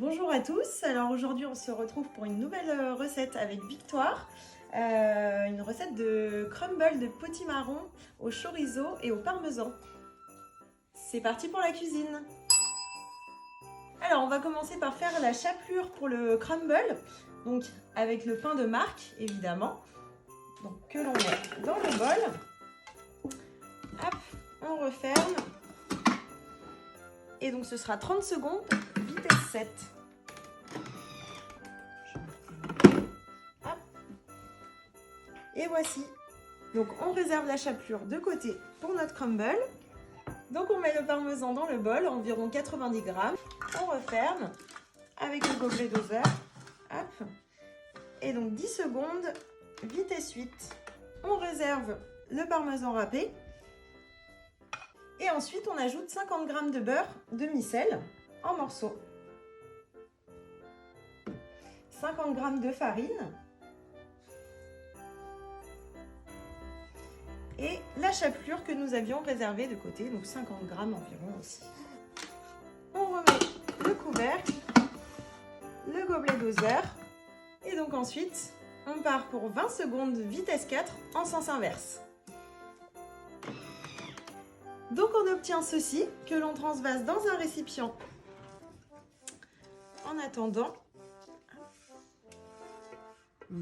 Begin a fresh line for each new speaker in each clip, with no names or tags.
Bonjour à tous, alors aujourd'hui on se retrouve pour une nouvelle recette avec Victoire, une recette de crumble de potimarron au chorizo et au parmesan. C'est parti pour la cuisine. Alors on va commencer par faire la chapelure pour le crumble, donc avec le pain de marque évidemment, donc que l'on met dans le bol. Hop, on referme et donc ce sera 30 secondes. Vitesse 7. Hop. Et voici. Donc on réserve la chapelure de côté pour notre crumble. Donc on met le parmesan dans le bol, environ 90 grammes. On referme avec le gobelet doseur. Hop. Et donc 10 secondes, vitesse 8. On réserve le parmesan râpé. Et ensuite on ajoute 50 g de beurre demi-sel en morceaux. 50 g de farine et la chapelure que nous avions réservée de côté, donc 50 g environ aussi. On remet le couvercle, le gobelet doseur et donc ensuite on part pour 20 secondes vitesse 4 en sens inverse. Donc on obtient ceci que l'on transvase dans un récipient. En attendant,
On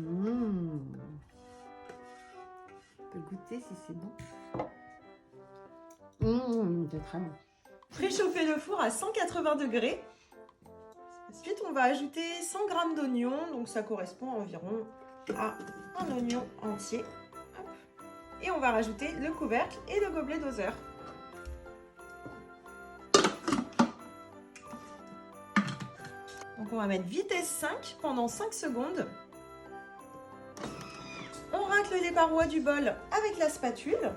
peut goûter si c'est bon. C'est très bon.
préchauffer le four à 180 degrés. Ensuite, on va ajouter 100 g d'oignon, donc ça correspond environ à un oignon entier. Hop. Et on va rajouter le couvercle et le gobelet doseur. Donc on va mettre vitesse 5 pendant 5 secondes. On racle les parois du bol avec la spatule.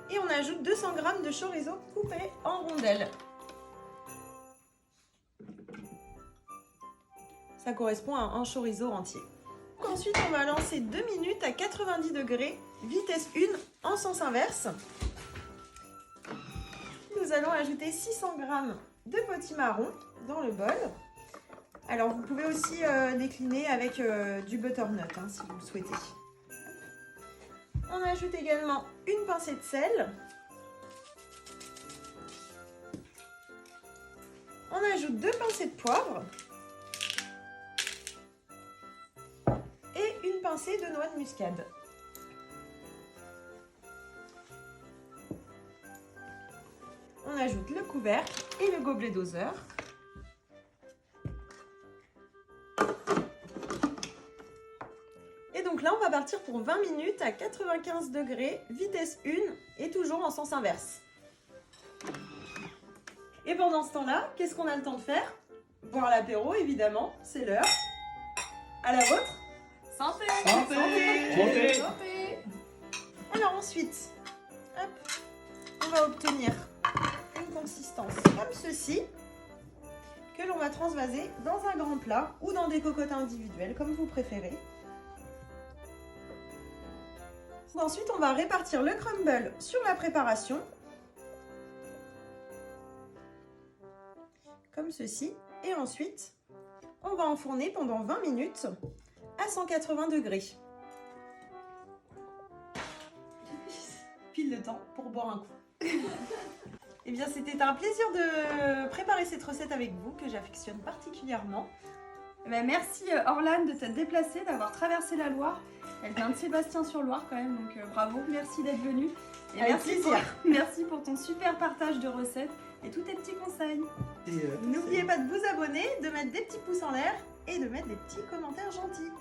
Et on ajoute 200 g de chorizo coupé en rondelles. Ça correspond à un chorizo entier. Donc ensuite, on va lancer 2 minutes à 90 degrés, vitesse 1 en sens inverse. Nous allons ajouter 600 g de potimarron dans le bol. Alors vous pouvez aussi décliner avec du butternut si vous le souhaitez. On ajoute également une pincée de sel. On ajoute 2 pincées de poivre. Et une pincée de noix de muscade. On ajoute le couvercle et le gobelet doseur. Et donc là, on va partir pour 20 minutes à 95 degrés, vitesse 1 et toujours en sens inverse. Et pendant ce temps-là, qu'est-ce qu'on a le temps de faire? Boire l'apéro, évidemment, c'est l'heure. À la vôtre?
Santé!
Santé!
Santé!
Santé! Alors ensuite, hop, on va obtenir une consistance comme ceci, que l'on va transvaser dans un grand plat ou dans des cocottes individuelles, comme vous préférez. Ensuite, on va répartir le crumble sur la préparation, comme ceci. Et ensuite, on va enfourner pendant 20 minutes à 180 degrés. Pile de temps pour boire un coup. Eh bien, c'était un plaisir de préparer cette recette avec vous, que j'affectionne particulièrement.
Merci Orlane de t'être déplacée, d'avoir traversé la Loire. Elle vient de Sébastien-sur-Loire quand même, donc bravo, merci d'être venue. Et
Avec
merci
plaisir.
Merci pour ton super partage de recettes et tous tes petits conseils.
N'oubliez pas de vous abonner, de mettre des petits pouces en l'air et de mettre des petits commentaires gentils.